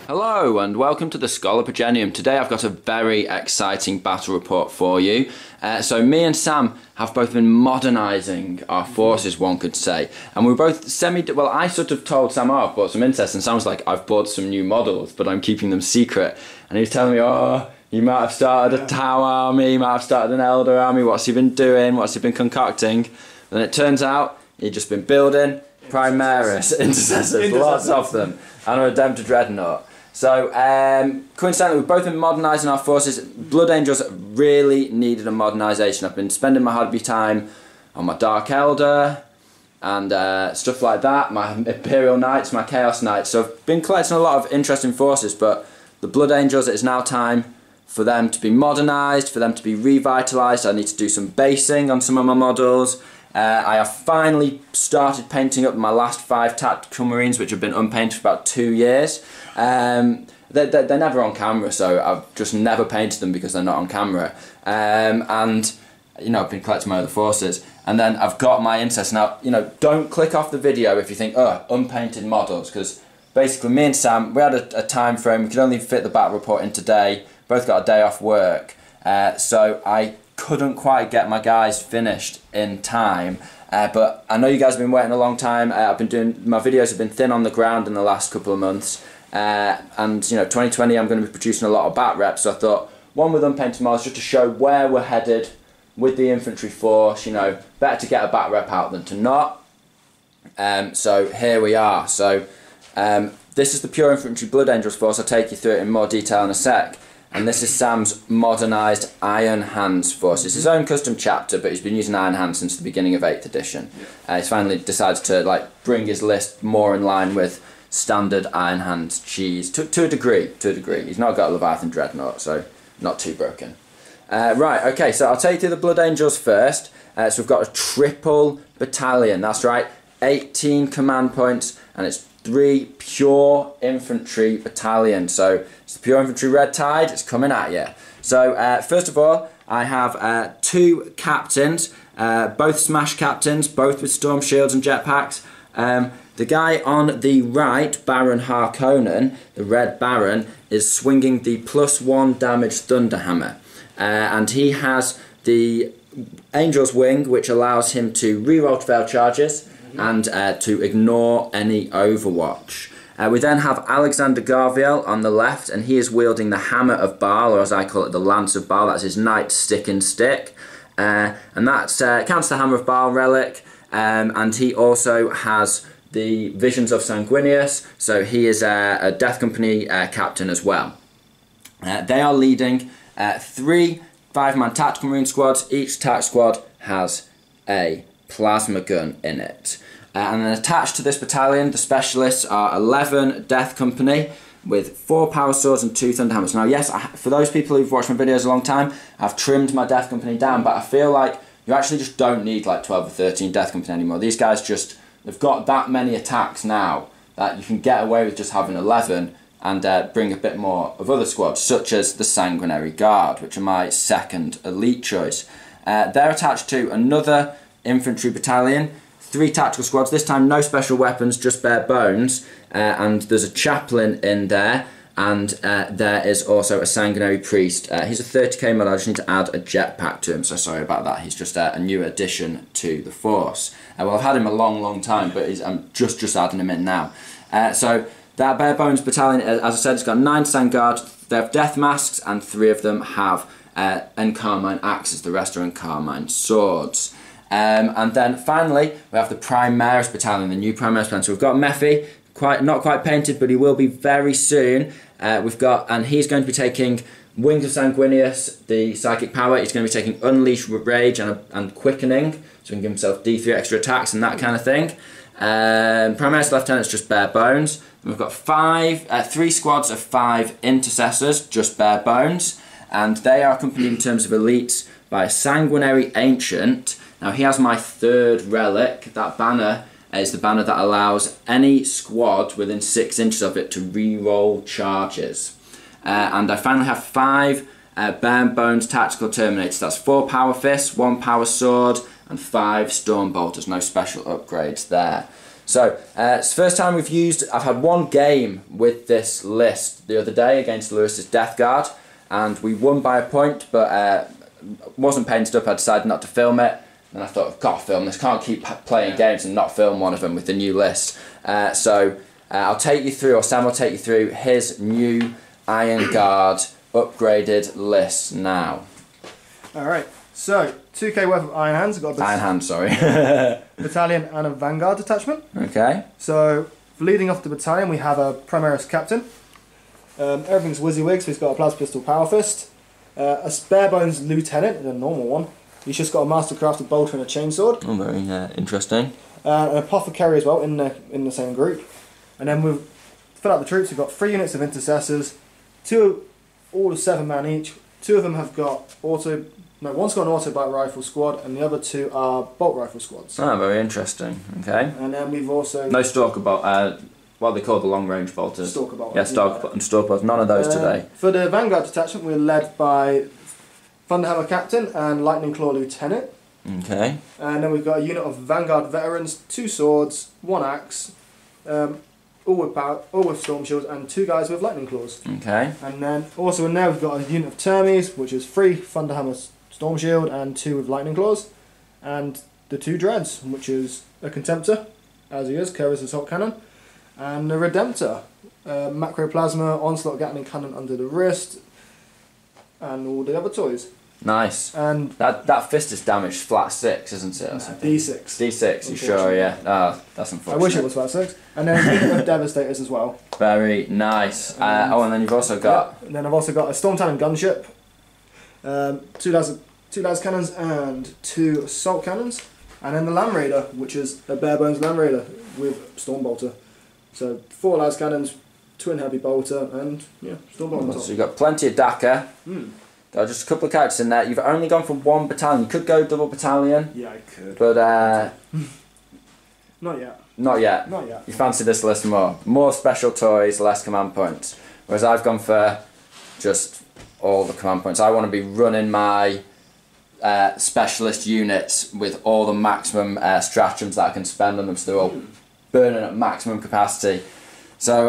Hello and welcome to the Schola Progenium. Today I've got a very exciting battle report for you. So me and Sam have both been modernising our forces, one could say. And we're both well, I sort of told Sam, oh, I've bought some incest, and Sam was like, I've bought some new models, but I'm keeping them secret. And he was telling me, oh, you might have started a Tau army, you might have started an Elder army, what's he been doing, what's he been concocting? And then it turns out he'd just been building Primaris intercessors, lots of them, and a Redemptor Dreadnought. So, coincidentally, we've both been modernising our forces. Blood Angels really needed a modernisation. I've been spending my hobby time on my Dark Elder and stuff like that, my Imperial Knights, my Chaos Knights. So I've been collecting a lot of interesting forces, but the Blood Angels, it is now time for them to be modernised, for them to be revitalised. I need to do some basing on some of my models. I have finally started painting up my last 5 Tactical Marines, which have been unpainted for about 2 years. They're never on camera, so I've just never painted them because they're not on camera. And, you know, I've been collecting my other forces. And then I've got my incest. Now, you know, don't click off the video if you think, oh, unpainted models, because basically me and Sam, we had a time frame. We could only fit the battle report in today. Both got a day off work. So I couldn't quite get my guys finished in time, but I know you guys have been waiting a long time. I've been doing, my videos have been thin on the ground in the last couple of months, and you know, 2020 I'm going to be producing a lot of bat reps, so I thought one with unpainted models just to show where we're headed with the infantry force. You know, better to get a bat rep out than to not. So here we are. So this is the pure infantry Blood Angels force. I'll take you through it in more detail in a sec. And this is Sam's modernised Iron Hands force. It's his own custom chapter, but he's been using Iron Hands since the beginning of 8th edition. He's finally decided to bring his list more in line with standard Iron Hands cheese, to a degree. He's not got a Leviathan Dreadnought, so not too broken. Right, okay, so I'll take you through the Blood Angels first. So we've got a triple battalion, that's right, 18 command points, and it's 3 pure infantry battalions. So it's the pure infantry Red Tide, it's coming at you. So first of all, I have 2 captains, both smash captains, both with storm shields and jetpacks. The guy on the right, Baron Harkonnen, the Red Baron, is swinging the +1 damage Thunderhammer. And he has the Angel's Wing, which allows him to reroll to failed charges and to ignore any Overwatch. We then have Alexander Garviel on the left, and he is wielding the Hammer of Baal, or as I call it, the Lance of Baal. That's his Knight Stick and Stick. And that counts the Hammer of Baal relic, and he also has the Visions of Sanguinius, so he is a Death Company captain as well. They are leading 3 5-man Tactical Marine squads. Each tac squad has a plasma gun in it. And then attached to this battalion, the specialists are 11 Death Company with 4 power swords and 2 thunderhammers. Now yes, for those people who've watched my videos a long time, I've trimmed my Death Company down, but I feel like you actually just don't need like 12 or 13 Death Company anymore. These guys they've got that many attacks now that you can get away with just having 11 and bring a bit more of other squads, such as the Sanguinary Guard, which are my second elite choice. They're attached to another infantry battalion, 3 tactical squads, this time no special weapons, just bare bones, and there's a chaplain in there, and there is also a sanguinary priest. He's a 30k mod. I just need to add a jetpack to him, so sorry about that. He's just a new addition to the force. Well, I've had him a long time, but I'm just adding him in now. So that bare bones battalion, as I said, it's got 9 Sangard. They have death masks, and 3 of them have Encarmine axes. The rest are Encarmine swords. And then finally, we have the Primaris battalion, the new Primaris battalion. So we've got Mephi, not quite painted, but he will be very soon. And he's going to be taking Wings of Sanguinius, the psychic power. He's going to be taking Unleash Rage and Quickening, so he can give himself D3 extra attacks and that kind of thing. Primaris Lieutenant's just bare bones. And we've got 3 squads of 5 intercessors, just bare bones, and they are accompanied in terms of elites by a Sanguinary Ancient. Now he has my 3rd relic. That banner is the banner that allows any squad within 6 inches of it to re-roll charges. And I finally have 5 bare bones tactical terminators. That's 4 power fists, 1 power sword, and 5 storm bolters. No special upgrades there. So, it's the first time I've had one game with this list the other day against Lewis's Death Guard, and we won by a point, but wasn't painted up. I decided not to film it, and I thought, I've got to film this, can't keep playing games and not film one of them with the new list. So, I'll take you through, or Sam will take you through his new Iron Guard upgraded list now. Alright, so 2k worth of Iron Hands. Got Iron Hands, sorry. battalion and a Vanguard detachment. Okay. So, leading off the battalion, we have a Primaris Captain. Everything's WYSIWYG, so he's got a Plasma Pistol Power Fist. A Sparebones Lieutenant, a normal one. He's just got a Mastercrafted Bolter and a Chainsword. Oh, very interesting. An Apothecary as well in the same group. And then we've fill out the troops. We've got 3 units of Intercessors, all of 7 man each. 2 of them have got one's got an auto bite rifle squad, and the other 2 are bolt rifle squads. Oh, very interesting. Okay. And then we've also no stalker bolt. What they call the long range bolters. Stalker bolt. Yeah, stalker and stalker bolts. None of those today. For the Vanguard detachment, we're led by Thunderhammer Captain and Lightning Claw Lieutenant. Okay. And then we've got a unit of Vanguard veterans, 2 swords, 1 axe, all with storm shields, and 2 guys with lightning claws. Okay. And then also in there we've got a unit of Termies, which is 3 Thunderhammer storm shield and 2 with lightning claws, and the 2 dreads, which is a Contemptor, as he is, Kerris' assault cannon, and a Redemptor, Macroplasma, Onslaught Gatling cannon under the wrist, and all the other toys. Nice. And that fist is damaged flat 6, isn't it? D6. D6, you sure? Yeah. Oh, that's unfortunate. I wish it was flat 6. And then a unit of Devastators as well. Very nice. And then you've also got. Yeah, and then I've also got a Storm Talon gunship, 2 las cannons and 2 assault cannons, and then the Land Raider, which is a bare bones Land Raider with Storm Bolter. So 4 las cannons, twin heavy bolter, and yeah, Storm Bolter. So you've got plenty of Dakar. Got just a couple of characters in there. You've only gone for 1 battalion. You could go double battalion. Yeah, I could. But not yet. Not yet. Not yet. You fancy this list more. More special toys, less command points. Whereas I've gone for just all the command points. I want to be running my specialist units with all the maximum stratagems that I can spend on them, so they're all burning at maximum capacity. So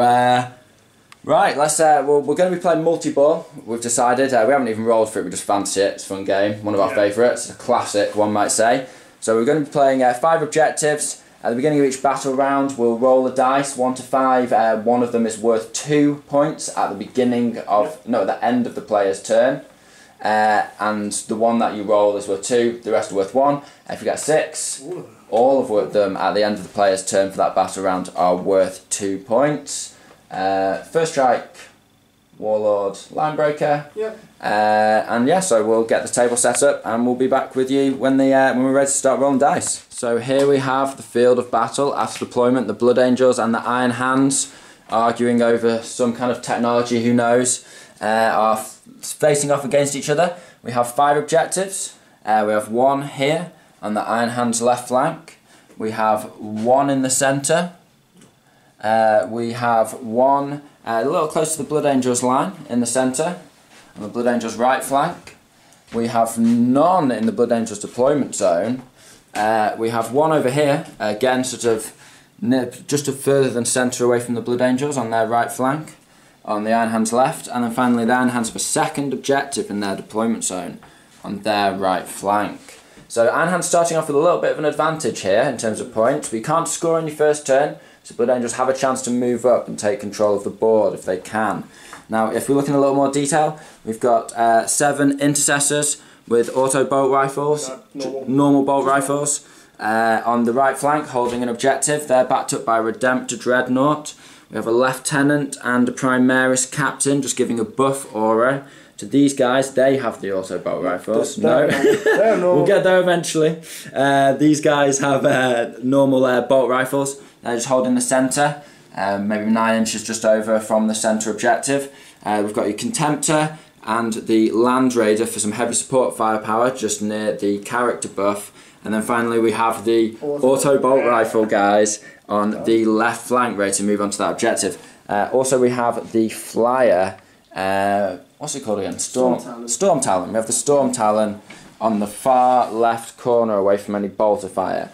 right, let's. We're going to be playing multi-ball. We've decided. We haven't even rolled for it. We just fancy it. It's a fun game. One of our favourites. A classic, one might say. So we're going to be playing 5 objectives. At the beginning of each battle round, we'll roll a dice, 1 to 5. One of them is worth 2 points at the beginning of at the end of the player's turn, and the one that you roll is worth 2. The rest are worth 1. If you get 6, all of them at the end of the player's turn for that battle round are worth 2 points. First strike, Warlord, Linebreaker. Yep. And yeah, so we'll get the table set up, and we'll be back with you when we're ready to start rolling dice. So here we have the field of battle. After deployment, the Blood Angels and the Iron Hands, arguing over some kind of technology, who knows, are facing off against each other. We have 5 objectives. We have 1 here on the Iron Hands left flank. We have 1 in the centre. We have 1 a little close to the Blood Angels line in the centre, on the Blood Angels right flank. We have none in the Blood Angels deployment zone. We have 1 over here, again sort of just further than centre away from the Blood Angels on their right flank, on the Iron Hands left, and then finally the Iron Hands have a second objective in their deployment zone on their right flank. So Iron Hands starting off with a little bit of an advantage here in terms of points, but you can't score on your first turn, so Blood Angels have a chance to move up and take control of the board if they can. Now if we look in a little more detail, we've got 7 Intercessors with auto bolt rifles, normal bolt rifles, on the right flank holding an objective. They're backed up by a Redemptor Dreadnought. We have a Lieutenant and a Primaris Captain just giving a buff aura to these guys. They have the auto bolt rifles. No, we'll get there eventually. These guys have normal bolt rifles. They're just holding the centre, maybe 9 inches just over from the centre objective. We've got your Contemptor and the Land Raider for some heavy support firepower just near the character buff. And then finally we have the auto bolt rifle guys on the left flank ready to move on to that objective. Also we have the flyer, what's it called again? Storm Talon. We have the Storm Talon on the far left corner away from any bolter fire.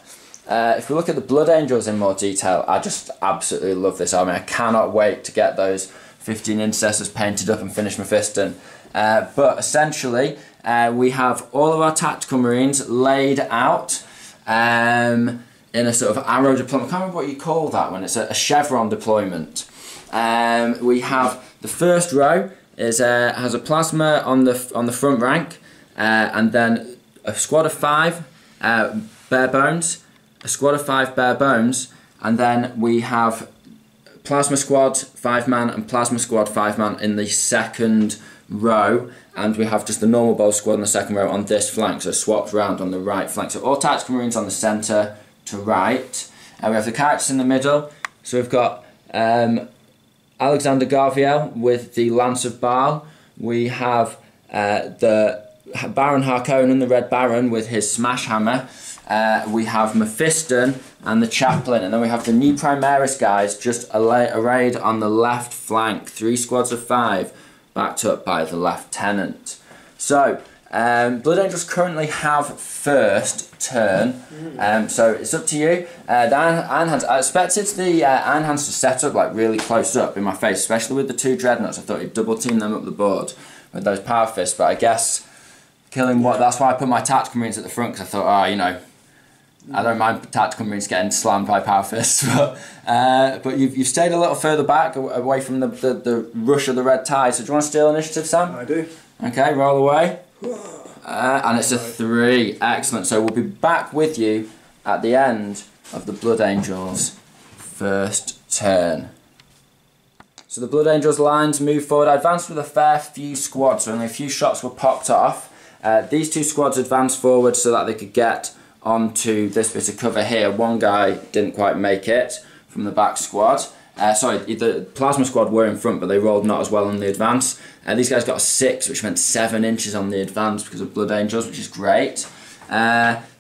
if we look at the Blood Angels in more detail, I just absolutely love this army. I cannot wait to get those 15 intercessors painted up and finish Mephiston. But essentially, we have all of our tactical marines laid out in a sort of arrow deployment. I can't remember what you call that when it's a chevron deployment. We have the first row has a plasma on the front rank, and then a squad of 5 bare bones, a squad of 5 bare bones, and then we have plasma squad 5-man and plasma squad 5-man in the second row, and we have just the normal bowl squad in the second row on this flank, so swapped round on the right flank. So all tactical marines on the centre to right. We have the characters in the middle, so we've got Alexander Garviel with the Lance of Baal. We have the Baron Harkonnen, the Red Baron, with his Smash Hammer. We have Mephiston and the Chaplain, and then we have the new Primaris guys just arrayed on the left flank, 3 squads of 5, backed up by the Lieutenant. So, Blood Angels currently have first turn, so it's up to you. The Iron Hands, I expected the Iron Hands to set up like really close up in my face, especially with the 2 Dreadnoughts. I thought you'd double team them up the board with those Power Fists, but I guess killing that's why I put my Tactical Marines at the front, because I thought, oh, you know, I don't mind Tactical Marines getting slammed by Power Fists, but you've stayed a little further back, away from the rush of the Red Tide. So do you want to steal initiative, Sam? I do. Okay, roll away. And it's a 3. Excellent. So we'll be back with you at the end of the Blood Angels' first turn. So the Blood Angels lines move forward. I advanced with a fair few squads, so only a few shots were popped off. These 2 squads advanced forward so that they could get onto this bit of cover here. One guy didn't quite make it from the back squad. Sorry, the Plasma squad were in front, but they rolled not as well on the advance. These guys got a 6, which meant 7 inches on the advance because of Blood Angels, which is great.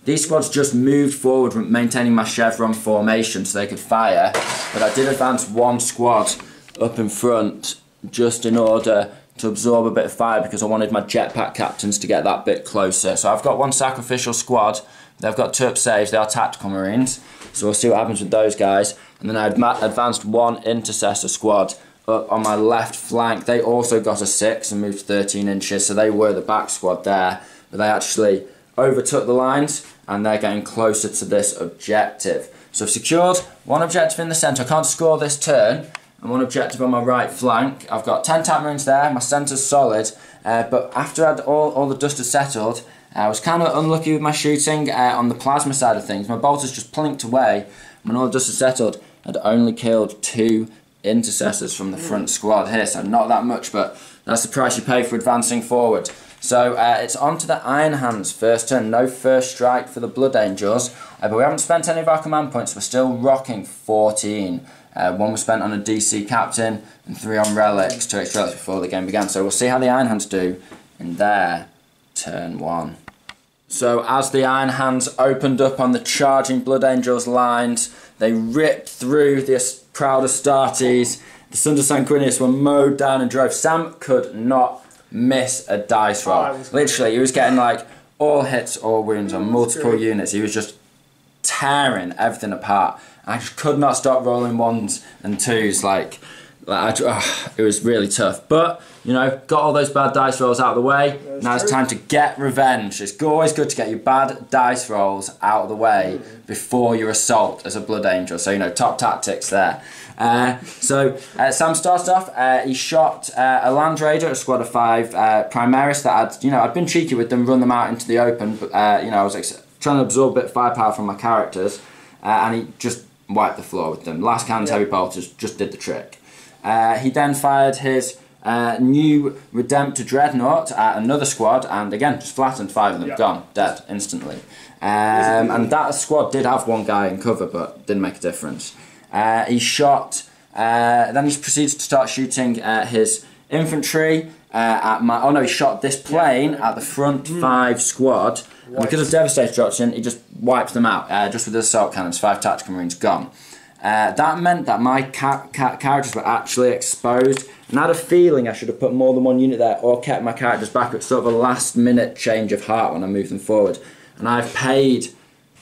These squads just moved forward, maintaining my chevron formation so they could fire, but I did advance 1 squad up in front just in order to absorb a bit of fire because I wanted my jetpack captains to get that bit closer. So I've got 1 sacrificial squad. They've got 2 up saves. They are tactical marines, so we'll see what happens with those guys. And then I advanced 1 intercessor squad up on my left flank. They also got a 6 and moved 13 inches, so they were the back squad there, but they actually overtook the lines and they're getting closer to this objective. So I've secured 1 objective in the centre. I can't score this turn, and 1 objective on my right flank. I've got 10 tank marines there, my centre's solid, but after all the dust had settled, I was kind of unlucky with my shooting on the plasma side of things. My bolters just plinked away. When all the dust had settled, I'd only killed 2 intercessors from the front squad here, so not that much, but that's the price you pay for advancing forward. So it's on to the Iron Hands first turn. No first strike for the Blood Angels, but we haven't spent any of our command points. We're still rocking 14. 1 was spent on a DC captain and 3 on relics, 2 extra relics before the game began. So we'll see how the Iron Hands do in their turn 1. So as the Iron Hands opened up on the charging Blood Angels lines, they ripped through the proud Astartes. The Sons of Sanguinius were mowed down and drove. Sam could not miss a dice roll. Literally, he was getting like all hits, all wounds on multiple units. He was just tearing everything apart. I just could not stop rolling 1s and 2s. It was really tough. But, you know, got all those bad dice rolls out of the way. Now it's time to get revenge. It's always good to get your bad dice rolls out of the way before your assault as a Blood Angel. So, you know, top tactics there. Sam started off, he shot a Land Raider, a squad of 5 Primaris that I'd been cheeky with them, run them out into the open, but, I was trying to absorb a bit of firepower from my characters, and he just wiped the floor with them. Last Cannon's heavy bolters just did the trick. He then fired his new Redemptor Dreadnought at another squad, and again, just flattened 5 of them, gone, dead, instantly. And that squad did have 1 guy in cover, but didn't make a difference. He shot, then he proceeds to start shooting his infantry he shot this plane at the front 5 squad, and because of Devastator Doctrine, he just wiped them out, just with the assault cannons, 5 tactical marines gone. That meant that my characters were actually exposed, and I had a feeling I should have put more than 1 unit there or kept my characters back. It's sort of a last minute change of heart when I moved them forward, and I've paid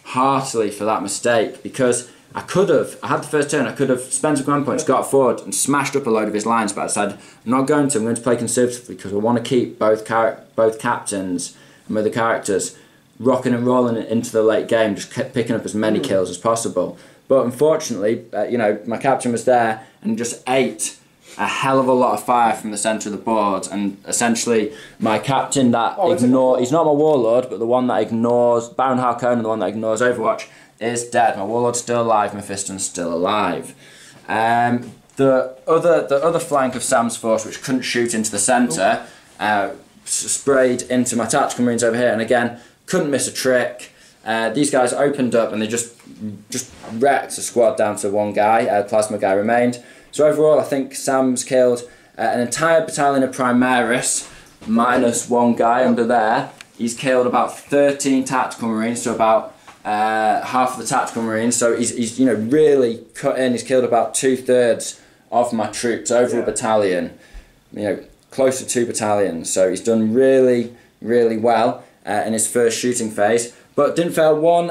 heartily for that mistake, because I had the first turn, I could have spent some command points, got forward and smashed up a load of his lines, but I decided I'm not going to. I'm going to play conservatively because I want to keep both captains and other characters rocking and rolling into the late game, just kept picking up as many kills as possible. But unfortunately, you know, my captain was there and just ate a hell of a lot of fire from the centre of the board, and essentially my captain that he's not my warlord, but the one that ignores Baron Harkonnen, the one that ignores Overwatch, is dead. My warlord's still alive, Mephiston's still alive. The other flank of Sam's force, which couldn't shoot into the centre, sprayed into my tactical marines over here, and again couldn't miss a trick. These guys opened up and they just wrecked the squad down to one guy. Plasma guy remained. So overall, I think Sam's killed an entire battalion of Primaris minus one guy under there. He's killed about 13 tactical marines, so about half of the tactical marines. So he's you know, really cut in. He's killed about 2/3 of my troops over a battalion. You know, close to 2 battalions. So he's done really, really well in his first shooting phase. But didn't fail one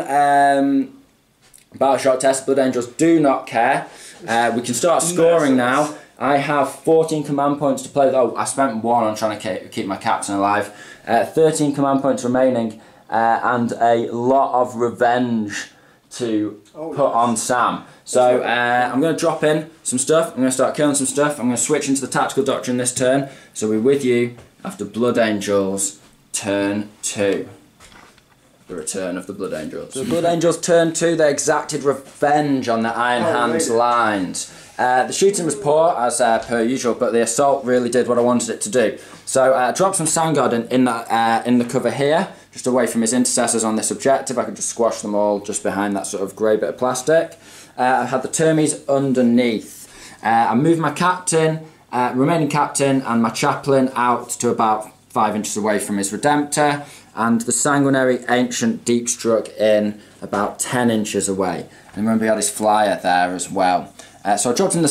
battle shot test. Blood Angels do not care. We can start scoring now. I have 14 command points to play. Oh, I spent 1 on trying to keep my captain alive. 13 command points remaining, and a lot of revenge to put on Sam. So I'm going to drop in some stuff. I'm going to start killing some stuff. I'm going to switch into the tactical doctrine this turn. So we're with you after Blood Angels turn 2. The return of the Blood Angels. The Blood Angels turn 2, they exacted revenge on the Iron Hands lines. The shooting was poor, as per usual, but the assault really did what I wanted it to do. So I dropped some Sandguard in the cover here, just away from his intercessors on this objective. I could just squash them all just behind that sort of grey bit of plastic. I had the Termies underneath. I moved my captain, remaining captain, and my chaplain out to about 5 inches away from his Redemptor, and the Sanguinary Ancient deep struck in about 10 inches away. And remember, he had his flyer there as well. So I dropped in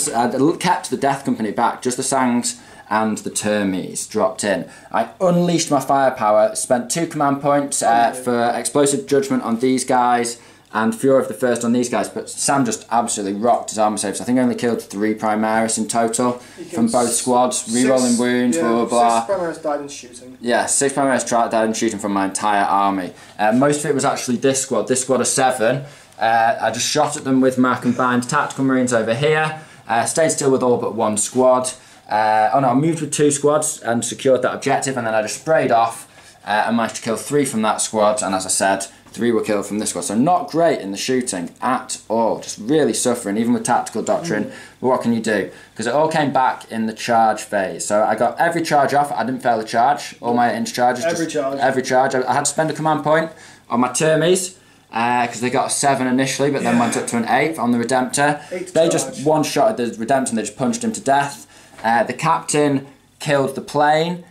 kept the Death Company back, just the Sangs and the Termies dropped in. I unleashed my firepower, spent 2 command points for Explosive Judgment on these guys, and Fury of the First on these guys, but Sam just absolutely rocked his armor saves. I think I only killed 3 Primaris in total from both squads, rerolling wounds, blah blah blah. 6 Primaris died in shooting. Yeah, 6 Primaris died in shooting from my entire army. Most of it was actually this squad of 7. I just shot at them with my combined tactical marines over here, stayed still with all but 1 squad. Oh no, I moved with 2 squads and secured that objective, and then I just sprayed off and managed to kill 3 from that squad, and as I said, 3 were killed from this squad. So not great in the shooting at all, just really suffering, even with tactical doctrine. But what can you do? Because it all came back in the charge phase. So I got every charge off, I didn't fail a charge, all my inch charges. Every charge. I had to spend a command point on my Termies, because they got a 7 initially, but then went up to an 8 on the Redemptor. They just one-shotted the Redemptor and they just punched him to death. The captain killed the plane.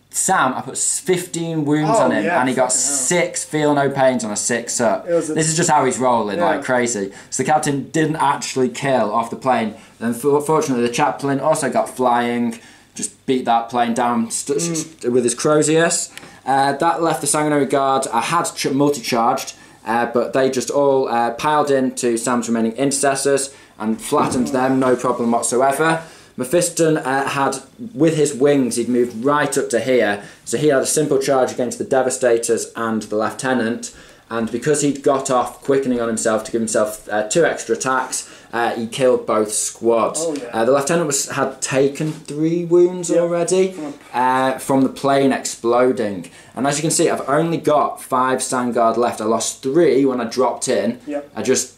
Sam, I put 15 wounds on him, and he got 6 feel no pains on a 6 up. This is just how he's rolling, like crazy. So the captain didn't actually kill off the plane. Then fortunately the chaplain also got flying, just beat that plane down with his Crozius. That left the Sanguinary Guard. I had multi-charged, but they just all piled into Sam's remaining intercessors and flattened them, no problem whatsoever. Mephiston had, with his wings, he'd moved right up to here, so he had a simple charge against the Devastators and the Lieutenant, and because he'd got off quickening on himself to give himself 2 extra attacks, he killed both squads. The Lieutenant had taken 3 wounds already from the plane exploding, and as you can see, I've only got 5 Sandguard left. I lost 3 when I dropped in.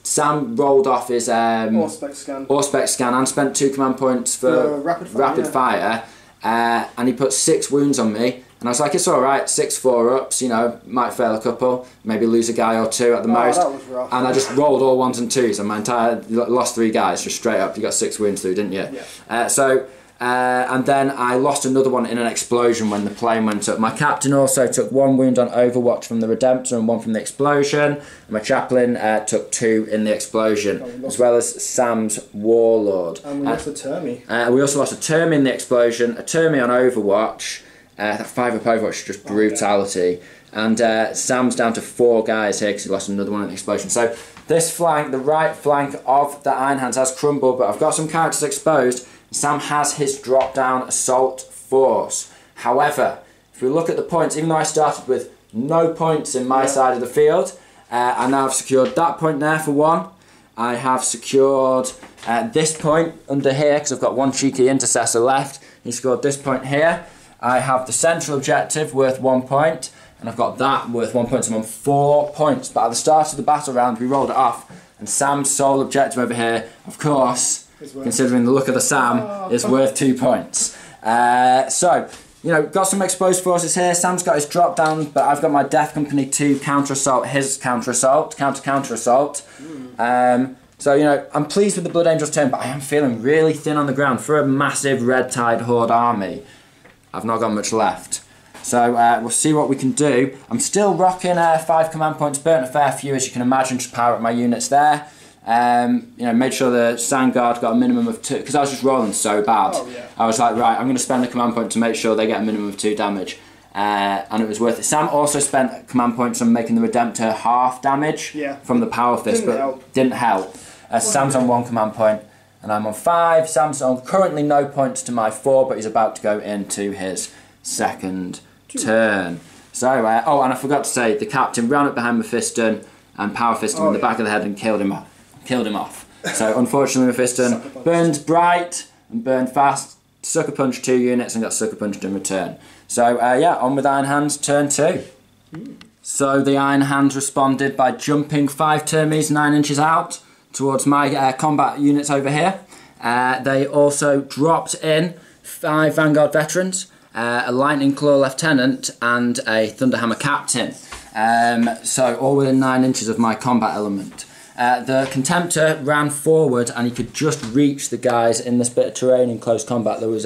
Sam rolled off his Auspex scan and spent 2 command points for rapid fire, and he put 6 wounds on me. And I was like, it's alright, 6 4-ups, you know, might fail a couple, maybe lose a guy or 2 at the most. That was rough. And I just rolled all 1s and 2s, and my entire, lost 3 guys, just straight up. You got 6 wounds through, didn't you? And then I lost another one in an explosion when the plane went up. My captain also took 1 wound on Overwatch from the Redemptor and 1 from the explosion. And my chaplain took 2 in the explosion, as well as Sam's Warlord. And we lost a Termy. We also lost a Termy in the explosion, a Termy on Overwatch. That 5-up Overwatch is just brutality. And Sam's down to 4 guys here because he lost another one in the explosion. So this flank, the right flank of the Iron Hands has crumbled, but I've got some characters exposed. Sam has his drop-down assault force. However, if we look at the points, even though I started with no points in my side of the field, I now have secured that point there for 1. I have secured this point under here because I've got 1 cheeky intercessor left. He scored this point here. I have the central objective worth 1 point, and I've got that worth 1 point, so I'm on 4 points. But at the start of the battle round, we rolled it off, and Sam's sole objective over here, of course, considering the look of the Sam, is worth 2 points. So, you know, got some exposed forces here. Sam's got his drop down, but I've got my Death Company to counter assault, his counter assault, counter assault. So, you know, I'm pleased with the Blood Angels turn, but I am feeling really thin on the ground for a massive Red Tide Horde army. I've not got much left. So we'll see what we can do. I'm still rocking 5 command points, burnt a fair few as you can imagine to power up my units there. You know, made sure the Sandguard got a minimum of 2, because I was just rolling so bad. I was like, right, I'm going to spend a command point to make sure they get a minimum of 2 damage. And it was worth it. Sam also spent command points on making the Redemptor half damage from the Power Fist, didn't help. Sam's on 1 command point, and I'm on 5. Sam's on currently no points to my 4, but he's about to go into his second turn. So, oh, and I forgot to say, the captain ran up behind Mephiston and Power Fisted him in the back of the head and killed him off. So, unfortunately, Mephiston burned bright and burned fast, sucker punched 2 units and got sucker punched in return. So, yeah, on with Iron Hands, turn 2. So, the Iron Hands responded by jumping 5 Termes 9 inches out towards my combat units over here. They also dropped in 5 Vanguard Veterans, a Lightning Claw Lieutenant and a Thunderhammer Captain. So all within 9 inches of my combat element. The Contemptor ran forward and he could just reach the guys in this bit of terrain in close combat. There was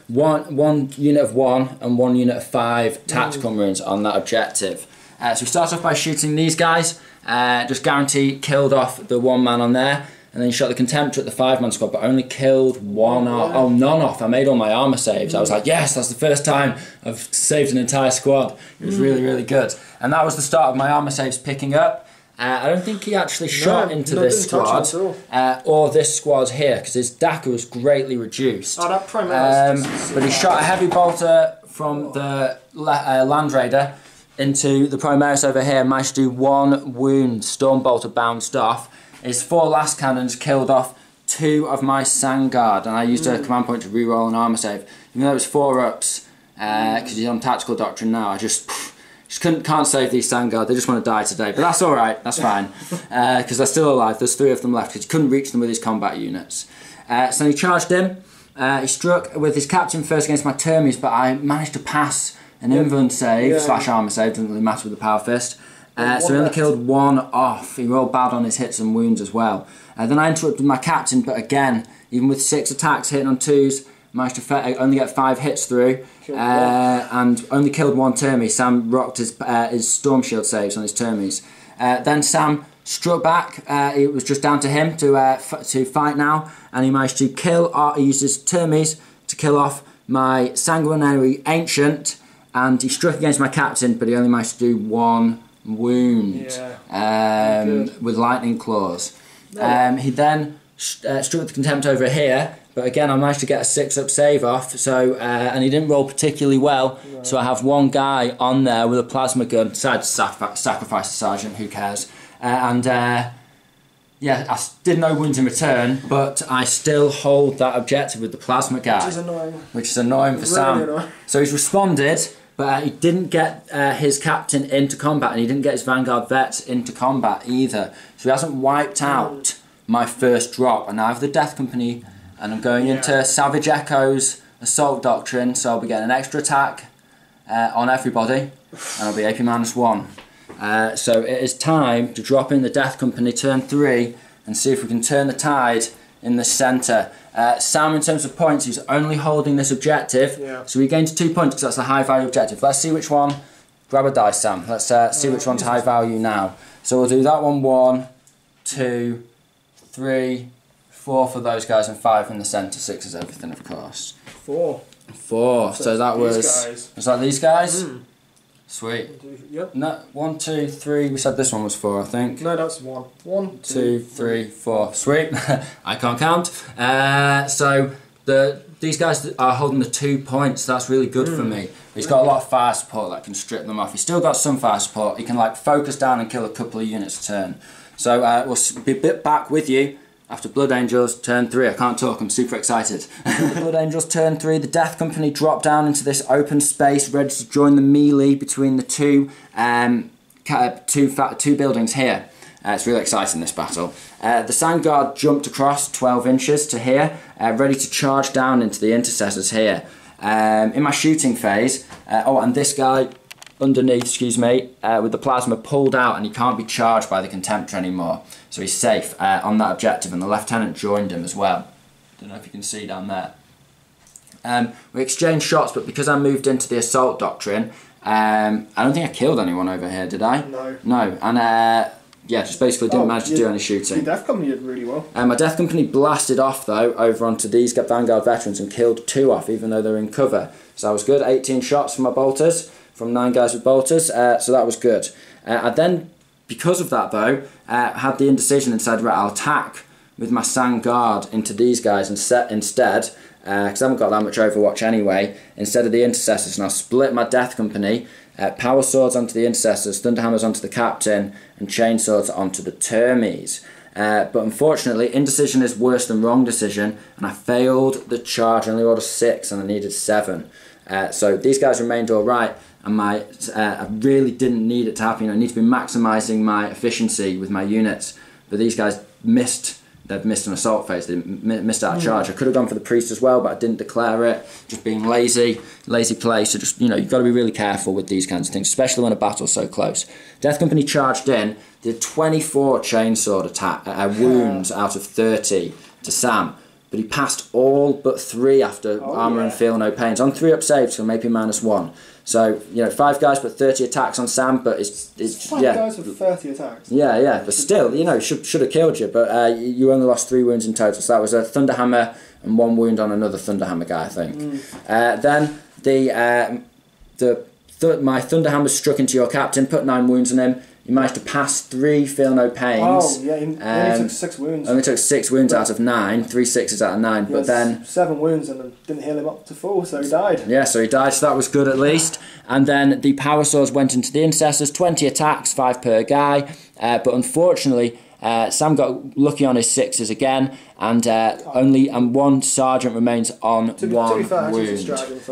one unit of 1 and 1 unit of 5 tactical marines on that objective. So we start off by shooting these guys. Just guarantee killed off the 1 man on there. And then he shot the Contemptor at the 5-man squad, but only killed 1 none off. I made all my armour saves. I was like, yes, that's the first time I've saved an entire squad. It was really, really good. And that was the start of my armour saves picking up. I don't think he actually shot into this squad, or this squad here, because his DACA was greatly reduced. Oh, that Primaris. But he shot a heavy bolter from the Land Raider into the Primaris over here, managed to do 1 wound, Storm Bolter bounced off. His 4 last cannons killed off 2 of my Sandguard, and I used a command point to reroll an armour save. Even though it was 4 ups, because he's on Tactical Doctrine now, I just can't save these Sandguard. They just want to die today, but that's alright, that's fine, because they're still alive. There's 3 of them left, because he couldn't reach them with his combat units. So he charged in, he struck with his captain first against my Termes, but I managed to pass an invuln save, slash armour save, doesn't really matter with the Power Fist. So he only killed 1 off. He rolled bad on his hits and wounds as well. Then I interrupted my captain, but again, even with 6 attacks hitting on 2s, managed to only get 5 hits through, and only killed 1 Termes. Sam rocked his Storm Shield saves on his Termes. Then Sam struck back. It was just down to him to fight now, and he managed to kill. He used his Termes to kill off my Sanguinary Ancient, and he struck against my captain, but he only managed to do 1 wound with lightning claws. He then struck with the Contempt over here, but again I managed to get a 6-up save off, so and he didn't roll particularly well, so I have 1 guy on there with a plasma gun. Decided to sacrifice the sergeant, who cares, yeah, I did no wounds in return, but I still hold that objective with the plasma guy, which is annoying for Sam. Annoying. So he's responded, but he didn't get his captain into combat, and he didn't get his Vanguard vets into combat either. So he hasn't wiped out my first drop. And now I have the Death Company, and I'm going into Savage Echo's Assault Doctrine, so I'll be getting an extra attack on everybody, and I'll be AP -1. So it is time to drop in the Death Company turn 3 and see if we can turn the tide in the centre. Sam, in terms of points, he's only holding this objective, so he gains 2 points because that's a high value objective. Let's see which one. Grab a dice, Sam. Let's see which one's high value now. So we'll do that one 1, 2, 3, 4 for those guys, and 5 in the centre. 6 is everything, of course. 4. So that was that these guys? Sweet. Yep. No, 1, 2, 3. We said this one was 4, I think. No, that's 1. 1, 2, 3, 4. Sweet. I can't count. So these guys are holding the 2 points. That's really good for me. He's got a lot of fire support that can strip them off. He's still got some fire support. He can like focus down and kill a couple of units a turn. So we'll be back with you after Blood Angels turn 3. I can't talk, I'm super excited. Blood Angels turn 3, the Death Company drop down into this open space, ready to join the melee between the two buildings here. It's really exciting, this battle. The Sand Guard jumped across 12 inches to here, ready to charge down into the intercessors here. In my shooting phase, and this guy underneath, with the plasma pulled out, and he can't be charged by the Contemptor anymore. So he's safe on that objective, and the Lieutenant joined him as well. Don't know if you can see down there. We exchanged shots, but because I moved into the assault doctrine, I don't think I killed anyone over here, did I? No. No, and yeah, just basically didn't manage to do any shooting. Your Death Company did really well. My Death Company blasted off, though, over onto these Vanguard veterans and killed 2 off, even though they were in cover. So that was good. 18 shots from my bolters, from 9 guys with bolters, so that was good. I then, because of that, though, had the indecision and said, right, I'll attack with my Sand Guard into these guys instead, because I haven't got that much Overwatch anyway, instead of the intercessors, and I'll split my Death Company, power swords onto the intercessors, thunderhammers onto the captain, and chainswords onto the termies. But unfortunately, indecision is worse than wrong decision, and I failed the charge. I only rolled a 6 and I needed 7. So these guys remained alright, and I really didn't need it to happen. I need to be maximising my efficiency with my units, but these guys missed. They've missed an assault phase, they missed out a charge. I could have gone for the priest as well, but I didn't declare it. Just being lazy play. So just, you've got to be really careful with these kinds of things, especially when a battle's so close. Death Company charged in, did 24 chainsword attack wounds out of 30 to Sam, but he passed all but 3 after armour and feel no pains. On 3 up saves, so maybe -1. So, 5 guys but 30 attacks on Sam, but it's 5 guys with 30 attacks. Yeah, but still, should have killed you, but you only lost 3 wounds in total. So that was a Thunderhammer and 1 wound on another Thunderhammer guy, I think. Then my Thunderhammer struck into your captain, put 9 wounds on him. You managed to pass 3, feel no pains. Oh, yeah, he only took 6 wounds. Only took 6 wounds out of 9, 3 6s out of 9, but then 7 wounds and then didn't heal him up to full, so he died. Yeah, so he died, so that was good at least. And then the power swords went into the intercessors, 20 attacks, 5 per guy, but unfortunately Sam got lucky on his 6s again, and only 1 sergeant remains on 1 wound.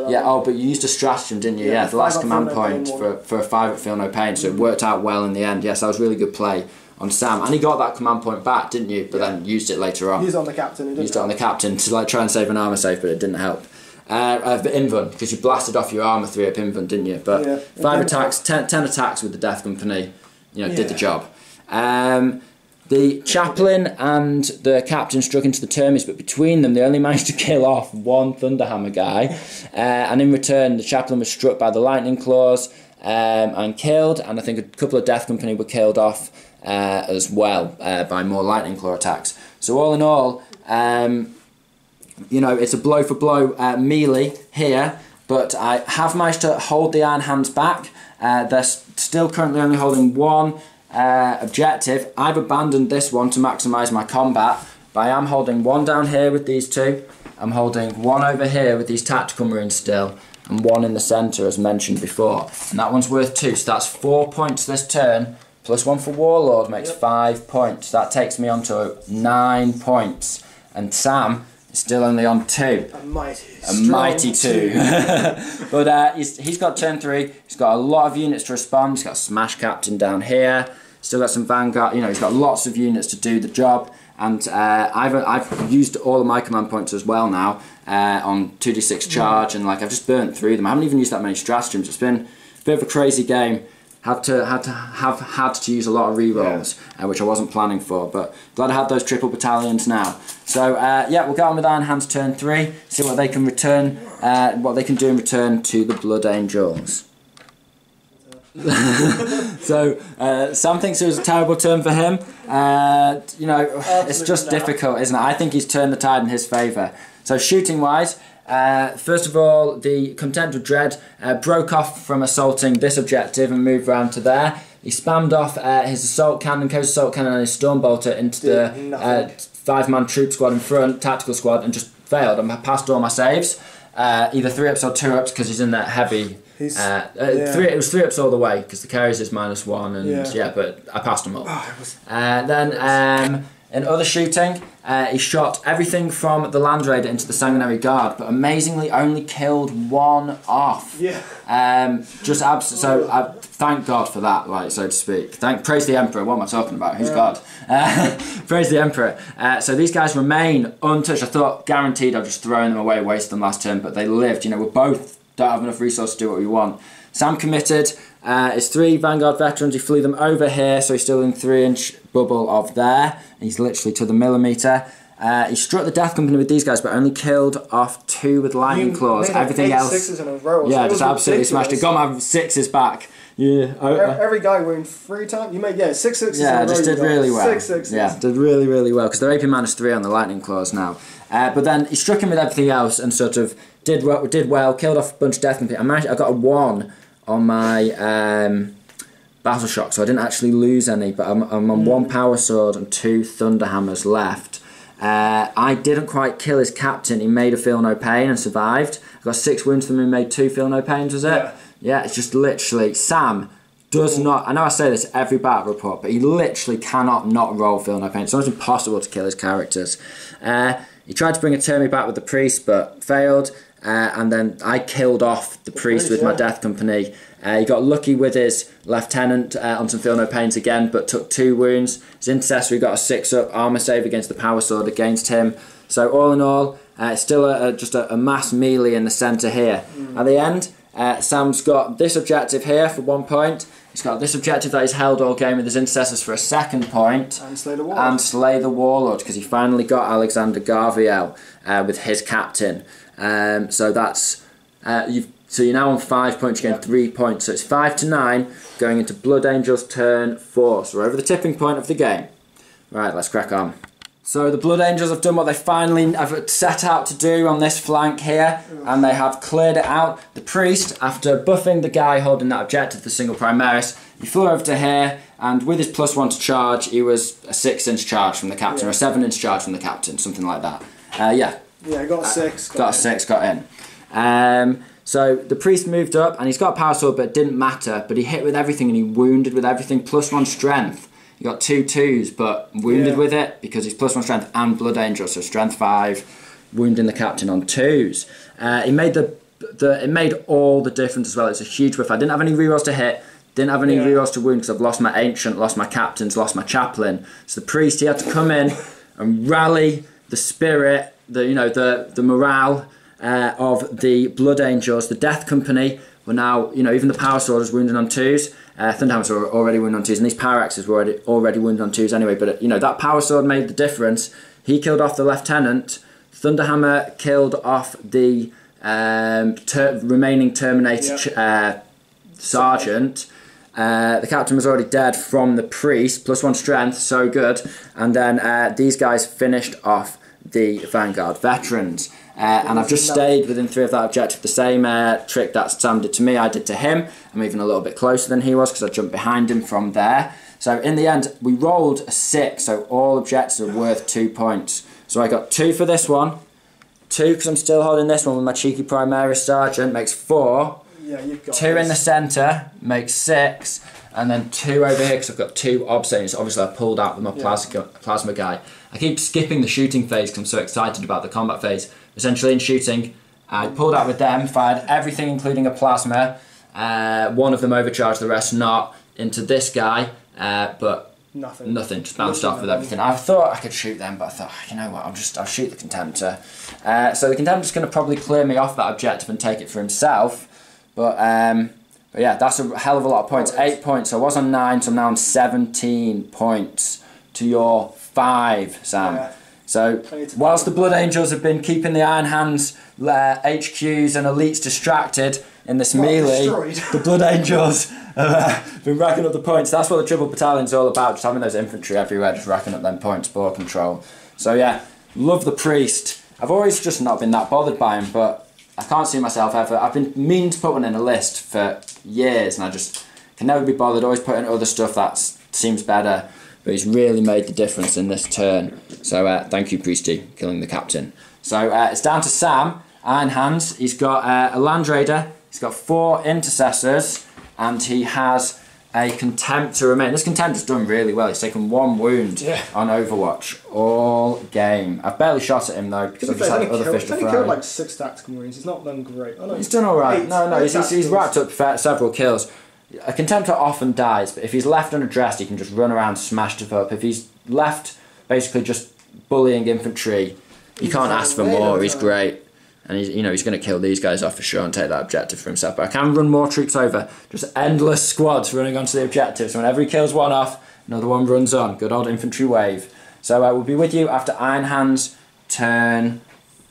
Yeah, but you used a stratagem, didn't you? Yeah, the last command point for a 5 at feel no pain, so it worked out well in the end. Yes, that was really good play on Sam, and he got that command point back, didn't you? But then used it later on. Used it on the captain. Used it on the captain to try and save an armour save, but it didn't help. The Invun, because you blasted off your armour 3 up Invun, didn't you? But 5 attacks, 10 attacks with the Death Company, did the job. The chaplain and the captain struck into the termies, but between them they only managed to kill off 1 Thunderhammer guy, and in return the chaplain was struck by the lightning claws and killed, and I think a couple of Death Company were killed off as well by more lightning claw attacks. So all in all, it's a blow for blow melee here, but I have managed to hold the Iron Hands back. They're still currently only holding 1 objective. I've abandoned this one to maximise my combat, but I am holding 1 down here with these 2. I'm holding 1 over here with these tactical marines still, and 1 in the centre as mentioned before, and that one's worth 2, so that's 4 points this turn, plus 1 for Warlord makes 5 points. That takes me on to 9 points, and Sam is still only on 2. A mighty 2. But he's got turn 3, he's got a lot of units to respond, he's got a Smash Captain down here, still got some Vanguard, he's got lots of units to do the job, and I've used all of my command points as well now on 2d6 charge, and I've just burnt through them. I haven't even used that many stratagems. It's been a bit of a crazy game. Had to use a lot of rerolls, which I wasn't planning for, but glad I have those triple battalions now. So we'll go on with Iron Hands turn 3, see what they can return, what they can do in return to the Blood Angels. So Sam thinks it was a terrible turn for him. You know, it's just difficult, isn't it? I think he's turned the tide in his favour. So shooting wise, first of all, the Contender Dread broke off from assaulting this objective and moved round to there. He spammed off his assault cannon, Coast assault cannon and his storm bolter into the 5-man troop squad in front, tactical squad, and just failed. I passed all my saves, either 3-ups or 2-ups because he's in that heavy. It was 3-ups all the way because the carries is -1 and but I passed them all. Then in other shooting, he shot everything from the Land Raider into the Sanguinary Guard, but amazingly only killed 1 off. So thank God for that, like, so to speak. Praise the Emperor. What am I talking about? Who's God? Praise the Emperor. So these guys remain untouched. I thought guaranteed I'd just thrown them away, wasted them last turn, but they lived. You know, we both don't have enough resources to do what we want. Sam committed his 3 Vanguard veterans. He flew them over here, so he's still in 3-inch bubble of there. He's literally to the millimetre. He struck the Death Company with these guys, but only killed off 2 with lightning claws. Everything else, 6s in a row. Yeah, just absolutely smashed it. Got my 6s back. Yeah, every guy winning 3 times. You made 6 6s. Yeah, just did really well. 6 6s. Yeah, did really well because they're AP -3 on the lightning claws now. But then he struck him with everything else and sort of did well. Killed off a bunch of Death Company. I got a 1 on my battle shock, so I didn't actually lose any. But I'm on 1 power sword and 2 thunder hammers left. I didn't quite kill his captain. He made a feel no pain and survived. I got 6 wounds from him. Made 2 feel no pains. Was it? Yeah, it's just literally Sam does not. I know I say this every battle report, but he literally cannot not roll feel no pain. It's almost impossible to kill his characters. He tried to bring a Termi back with the priest, but failed. And then I killed off the priest with my Death Company. He got lucky with his lieutenant on some feel no pains again, but took 2 wounds. His intercessor got a 6-up armor save against the power sword against him. So all in all, it's still just a mass melee in the centre here. At the end, Sam's got this objective here for 1 point. He's got this objective that he's held all game with his intercessors for a 2nd point. And slay the warlord. Because he finally got Alexander Garviel with his captain. So that's you're now on 5 points, you're getting 3 points. So it's 5 to 9 going into Blood Angels turn 4. So we're over the tipping point of the game. Right, let's crack on. So the Blood Angels have done what they finally have set out to do on this flank here, and they have cleared it out. The priest, after buffing the guy holding that objective, the single Primaris, he flew over to here, and with his +1 to charge, he was a 6-inch charge from the captain, or a 7-inch charge from the captain, something like that. Yeah, he got a 6. Got in. So the priest moved up, and he's got a power sword, but it didn't matter. But he hit with everything, and he wounded with everything, +1 strength. He got 2 2s, but wounded with it because he's +1 strength and Blood Angel, so strength 5, wounding the captain on 2s. It made all the difference as well. It's a huge whiff. I didn't have any rerolls to hit, didn't have any rerolls to wound because I've lost my ancient, lost my captains, lost my chaplain. So the priest, he had to come in and rally the spirit, the morale of the Blood Angels. The Death Company were now, even the power sword was wounded on 2s. Thunderhammers were already wounded on 2s, and these power axes were already wounded on 2s anyway. But that power sword made the difference. He killed off the lieutenant. Thunderhammer killed off the remaining Terminator sergeant. The captain was already dead from the priest, +1 strength, so good. And then these guys finished off the Vanguard veterans. And I've just stayed within 3 of that objective. The same trick that Sam did to me, I did to him. I'm even a little bit closer than he was because I jumped behind him from there. So in the end, we rolled a 6, so all objectives are worth 2 points. So I got 2 for this one, 2 because I'm still holding this one with my cheeky Primaris Sergeant, makes 4. Yeah, you've got 2 in the centre, makes 6. And then 2 over here because I've got 2 obs. Obviously I pulled out with my plasma guy. I keep skipping the shooting phase because I'm so excited about the combat phase. Essentially in shooting, I pulled out with them, fired everything including a plasma. One of them overcharged, the rest not, into this guy. But nothing, just bounced off with everything. I thought I could shoot them, but I thought, you know what, I'll shoot the Contemptor. So the Contemptor's going to probably clear me off that objective and take it for himself. But yeah, that's a hell of a lot of points. 8 points. So I was on 9, so I'm now on 17 points to your 5, Sam. Yeah. So whilst the Blood Angels have been keeping the Iron Hands HQs and elites distracted, in this melee. Destroyed. The Blood Angels have been racking up the points. That's what the triple battalion's all about, just having those infantry everywhere, just racking up them points, ball control. So yeah, love the priest. I've always just not been that bothered by him, but I can't see myself ever. I've been meaning to put one in a list for years, and I just can never be bothered. Always put in other stuff that seems better, but he's really made the difference in this turn. So thank you, Priesty, killing the captain. So it's down to Sam, Iron Hands. He's got a Land Raider, he's got 4 Intercessors, and he has a Contempt to remain. This Contempt has done really well. He's taken 1 wound on Overwatch all game. I've barely shot at him though, because I've just had other fish to fry. He's only killed like 6 tactical marines. He's not done great. Oh, no, he's done alright. No, he's racked up several kills. A Contemptor often dies, but if he's left unaddressed, he can just run around, smash stuff up. If he's left basically just bullying infantry, you can't ask for more. He's great. And he's going to kill these guys off for sure and take that objective for himself. But I can run more troops over. Just endless squads running onto the objective. So whenever he kills one off, another one runs on. Good old infantry wave. So we'll be with you after Iron Hands turn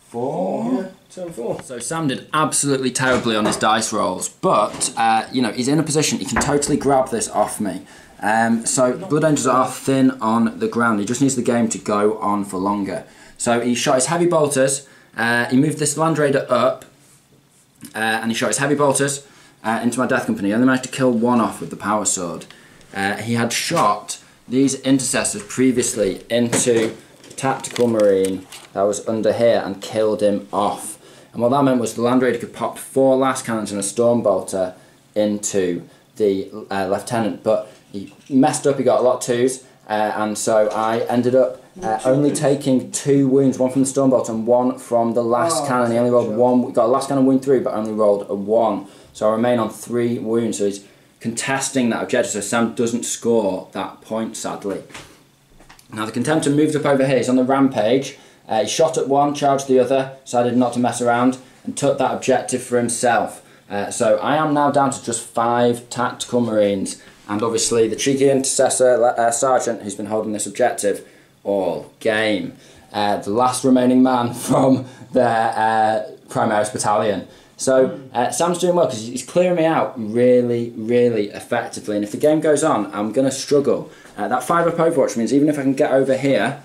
4. Yeah, turn 4. So Sam did absolutely terribly on his dice rolls. But, he's in a position. He can totally grab this off me. So Blood Angels are thin on the ground. He just needs the game to go on for longer. So he shot his heavy bolters. He moved this Land Raider up, and he shot his heavy bolters into my Death Company. He only managed to kill 1 off with the power sword. He had shot these Intercessors previously into the Tactical Marine that was under here and killed him off. And what that meant was the Land Raider could pop 4 last cannons and a Storm Bolter into the Lieutenant, but he messed up, he got a lot of 2s, and so I ended up only taking 2 wounds, 1 from the Stormbolt and 1 from the last cannon. He only rolled 1, got a last cannon wound 3, but only rolled a 1. So I remain on 3 wounds, so he's contesting that objective, so Sam doesn't score that point, sadly. Now the Contemptor moved up over here, he's on the rampage. He shot at 1, charged the other, decided not to mess around, and took that objective for himself. So I am now down to just 5 Tactical Marines, and obviously the cheeky Intercessor Sergeant who's been holding this objective all game. The last remaining man from their Primaris battalion. So Sam's doing well because he's clearing me out really, really effectively. And if the game goes on, I'm going to struggle. That 5-up Overwatch means even if I can get over here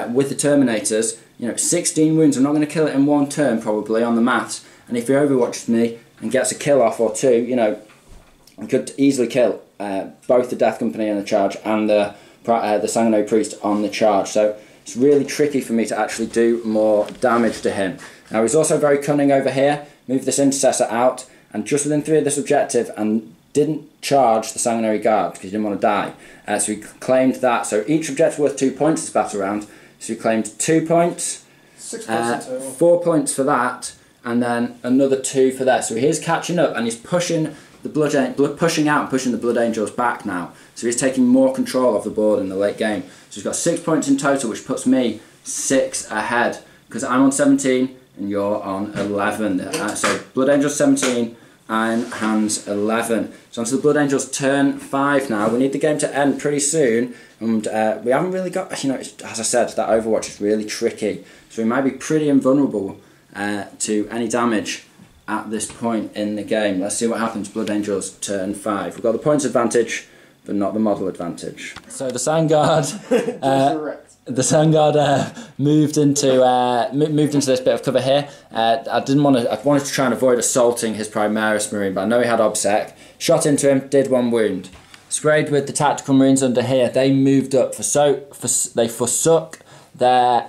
with the Terminators, 16 wounds, I'm not going to kill it in 1 turn probably on the maths. And if he overwatches me and gets a kill off or 2, I could easily kill both the Death Company on the charge and the Sanguinary Priest on the charge. So it's really tricky for me to actually do more damage to him. Now he's also very cunning over here. Moved this Intercessor out and just within 3 of this objective and didn't charge the Sanguinary Guard because he didn't want to die. So he claimed that. So each objective worth 2 points this battle round. So he claimed 2 points, 6 points in total. 4 points for that, and then another 2 for that. So he's catching up and he's pushing pushing out and pushing the Blood Angels back now. So he's taking more control of the board in the late game. So he's got 6 points in total, which puts me 6 ahead because I'm on 17 and you're on 11. So Blood Angels 17, Iron Hands 11. So onto the Blood Angels turn 5 now. We need the game to end pretty soon, and we haven't really got, as I said, that Overwatch is really tricky. So we might be pretty invulnerable to any damage at this point in the game. Let's see what happens. Blood Angels turn 5. We've got the points advantage, but not the model advantage. So the Sandguard, moved into this bit of cover here. I wanted to try and avoid assaulting his Primaris Marine, but I know he had OBSEC. Shot into him, did 1 wound. Sprayed with the Tactical Marines under here. They moved up they forsook their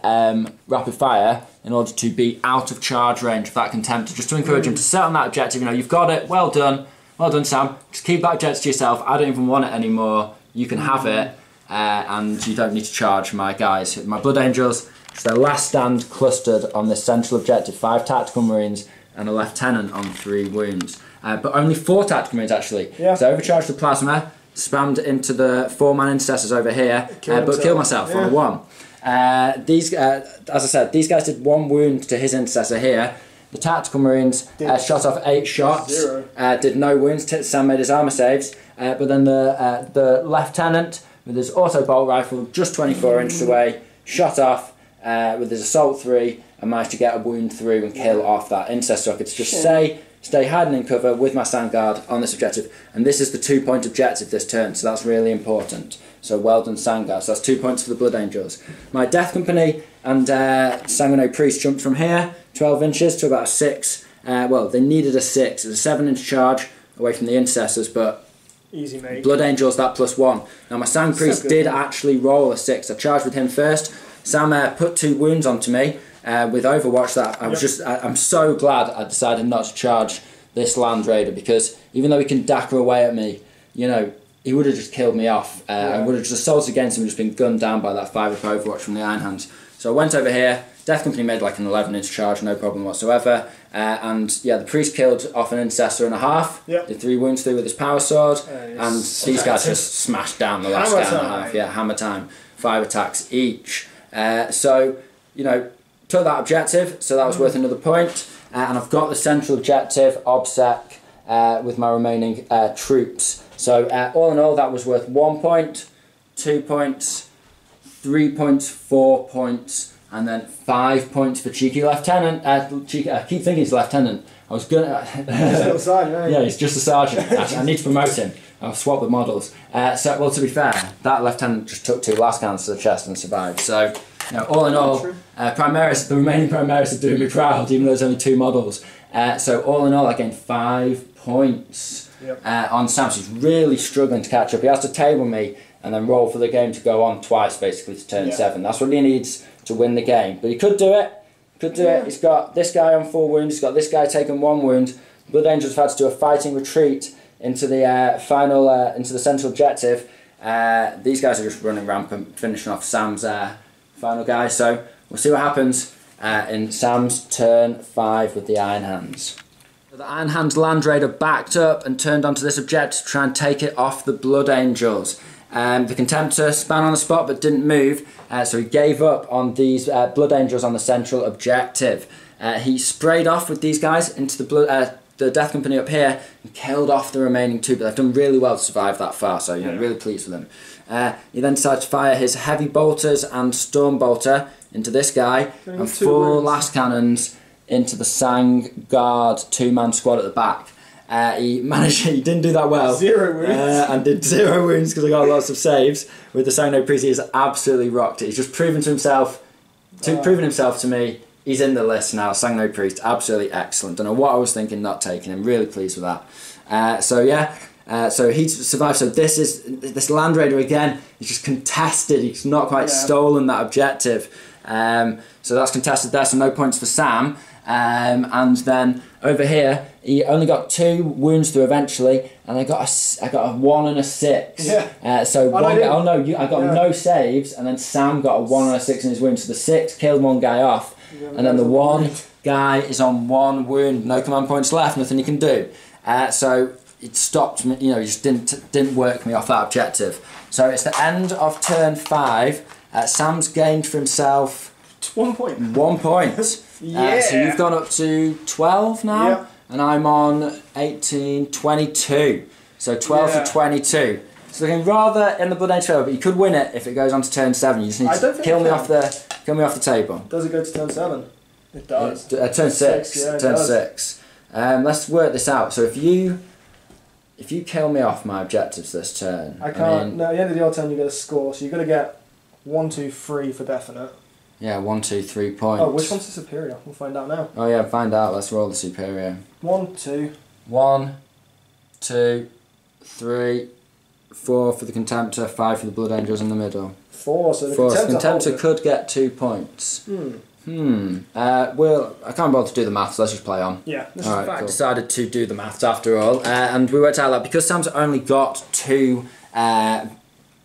rapid fire in order to be out of charge range of that Contemptor, just to encourage him to set on that objective. You've got it, well done Sam, just keep that objective to yourself, I don't even want it anymore, you can have it, and you don't need to charge my guys. My Blood Angels, it's their last stand clustered on this central objective, 5 Tactical Marines and a Lieutenant on 3 wounds. But only 4 Tactical Marines actually. Yeah. So I overcharged the Plasma, spammed into the 4-man Intercessors over here, but killed myself on a 1. As I said, these guys did 1 wound to his Intercessor here. The Tactical Marines shot off 8 shots, did no wounds. Sam made his armour saves, but then the Lieutenant with his auto bolt rifle just 24 inches away, shot off with his assault 3 and managed to get a wound through and kill off that Intercessor. So I could just say stay hiding in cover with my stand guard on this objective. And this is the 2-point objective this turn, so that's really important. So well done, stand guard. So that's 2 points for the Blood Angels. My Death Company and Sanguinary Priest jumped from here 12 inches to about a 6. Well, they needed a 6. It's a 7-inch charge away from the Intercessors, but easy, mate. Blood Angels, that +1. Now my Sang Priest did actually roll a 6. I charged with him first. Sam put 2 wounds onto me with Overwatch. That I'm so glad I decided not to charge this Land Raider, because even though he can dagger away at me, you know, he would have just killed me off. I would have just assaulted against him and just been gunned down by that 5-up Overwatch from the Iron Hands. So I went over here. Death Company made like an 11-inch charge, no problem whatsoever. And yeah, the Priest killed off an Intercessor and a half. Did 3 wounds through with his power sword. And these guys just smashed down the last guy and a half. Yeah, hammer time. 5 attacks each. So, you know, took that objective, so that was worth another point. And I've got the central objective, OBSEC, with my remaining troops. So all in all, that was worth 1 point, 2 points, 3 points, 4 points, and then 5 points for Cheeky Lieutenant. I keep thinking he's Lieutenant. I was gonna. Yeah, he's just a sergeant. I need to promote him. I'll swap the models. Well, to be fair, that Lieutenant just took 2 last cans to the chest and survived. So, you know, all in all, the remaining Primaris are doing me proud, even though there's only 2 models. So all in all, I gained 5 points on Sam. So he's really struggling to catch up. He has to table me and then roll for the game to go on twice, basically, to turn 7. That's what he needs to win the game. But he could do it. He's got this guy on 4 wounds. He's got this guy taking 1 wound. Blood Angels have had to do a fighting retreat into the into the central objective. These guys are just running rampant, finishing off Sam's final guy. So we'll see what happens in Sam's turn 5 with the Iron Hands. The Iron Hands Land Raider backed up and turned onto this objective to try and take it off the Blood Angels. The Contemptor span on the spot but didn't move, so he gave up on these Blood Angels on the central objective. He sprayed off with these guys into the Death Company up here and killed off the remaining 2, but they've done really well to survive that far, so you're really pleased with them. He then decided to fire his Heavy Bolters and Storm Bolter into this guy and 4 last cannons into the Sang Guard 2-man squad at the back. He didn't do that well. 0 wounds. And did 0 wounds because I got lots of saves. With the Sanguinary Priest, he's absolutely rocked it. He's just proven himself to me. He's in the list now, Sanguinary Priest, absolutely excellent. Don't know what I was thinking not taking him, really pleased with that. So he survived. So this Land Raider again, he's just contested, he's not quite stolen that objective. So that's contested there, so no points for Sam. And then over here, he only got 2 wounds through eventually, and I got a 1 and a 6. I got no saves, and then Sam got a 1 and a 6 in his wound. So the 6 killed 1 guy off, and then the 1 guy is on 1 wound, no command points left, nothing he can do. So it stopped me. You know, he just didn't work me off that objective. So it's the end of turn 5. Sam's gained for himself 1 point. 1 point. So you've gone up to 12 now, and I'm on 18, 22. So 12 to 22. So looking rather in the Blood Angel favor, but you could win it if it goes on to turn 7. You just need to kill me off the table. Does it go to turn 7? It does. Turn 6. Turn 6. Let's work this out. So if you kill me off my objectives this turn, I can't. No, at the end of your turn you get a score, so you've got to get 1, 2, 3 for definite. Yeah, 1, 2, 3 points. Oh, which one's the superior? We'll find out now. Oh yeah, find out. Let's roll the superior. 1, 2. 1, 2, 3, 4 for the Contemptor, 5 for the Blood Angels in the middle. 4, so the Contemptor could get 2 points. Well, I can't bother to do the maths, let's just play on. Yeah, this Alright, cool. I decided to do the maths after all, and we worked out that because Sam's only got 2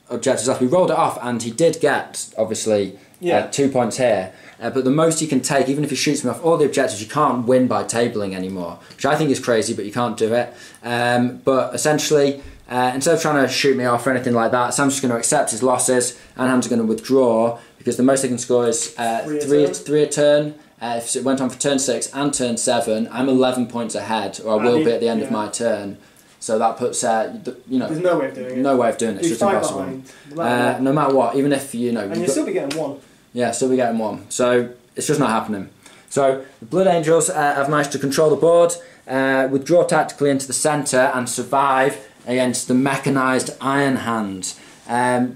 objectives left, we rolled it off, and he did get, obviously, 2 points here. But the most he can take, even if he shoots me off all the objectives, you can't win by tabling anymore, which I think is crazy, but you can't do it. But essentially, instead of trying to shoot me off or anything like that, Sam's just going to accept his losses, and Ham's going to withdraw, because the most they can score is 3 a turn. If it went on for turn 6 and turn 7, I'm 11 points ahead, or I will be at the end of my turn. So that puts, there's no way of doing it. No way of doing it. It's just impossible. No matter what, even if and you'll still be getting 1. Yeah, still be getting 1. So it's just not happening. So the Blood Angels have managed to control the board. withdraw tactically into the centre and survive against the mechanised Iron Hand.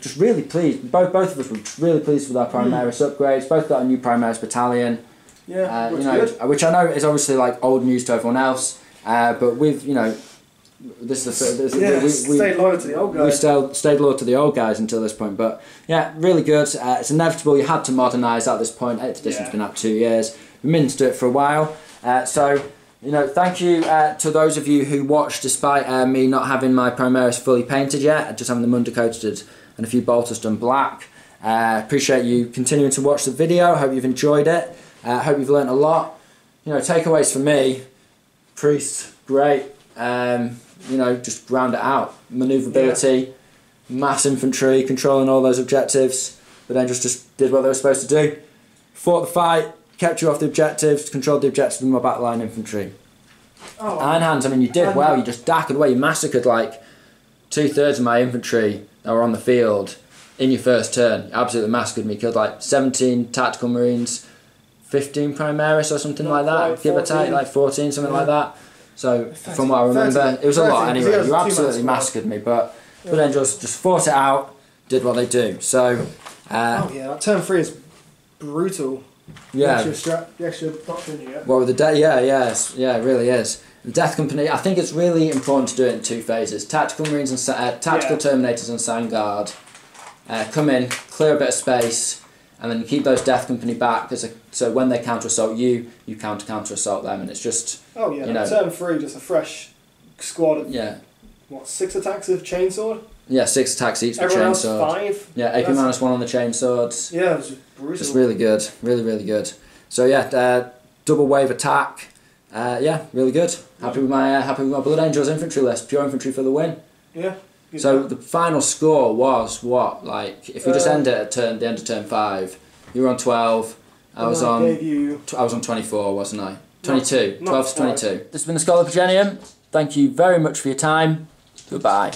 Just really pleased, both of us were just really pleased with our Primaris upgrades. Both got a new Primaris battalion. Yeah, you know, good. Which I know is obviously like old news to everyone else, but we've, you know, this is we stayed loyal to the old guys. We stayed loyal to the old guys until this point, but yeah, really good. It's inevitable. You had to modernise at this point. 8th edition's been out 2 years. We've been to it for a while, so you know, thank you to those of you who watched despite me not having my Primaris fully painted yet, just having them undercoated and a few bolters done black. Appreciate you continuing to watch the video. Hope you've enjoyed it. Hope you've learnt a lot. You know, takeaways for me: Priest, great. You know, just ground it out. Manoeuvrability, mass infantry, controlling all those objectives, but then just did what they were supposed to do. Fought the fight, kept you off the objectives, controlled the objectives with my battalion infantry. Oh, Iron Hands, I mean, you did well. You just dackered away. You massacred like 2/3 of my infantry that were on the field in your first turn. You absolutely massacred me. Killed like 17 tactical marines, 15 Primaris or something like that. Give or take, like 14, something like that. So, from what I remember, it was a lot anyway. You absolutely massacred me, but Blood Angels just fought it out, did what they do. So, oh yeah, that turn 3 is brutal. Yeah. The extra doctrine you get. Well, with the it really is. The Death Company, I think it's really important to do it in 2 phases. Tactical Marines and Tactical Terminators and Sound Guard come in, clear a bit of space, and then you keep those Death Company back, so when they counter-assault you, you counter-assault them, and it's just... Oh yeah, you know, turn 3, just a fresh squad of, yeah. What, 6 attacks with chainsword? Yeah, 6 attacks each with Everyone else chainsword. 5? Yeah, AP -1 on the chainswords. Yeah, it was just brutal. It's really good, really good. So yeah, double wave attack. Yeah, really good. Happy with my Blood Angels infantry list. Pure infantry for the win. Yeah. So the final score was what? Like, if we just end it at the end of turn 5, you were on 12. I was on 24, wasn't I? 22. 12 to 22. This has been the Schola Progenium. Thank you very much for your time. Goodbye.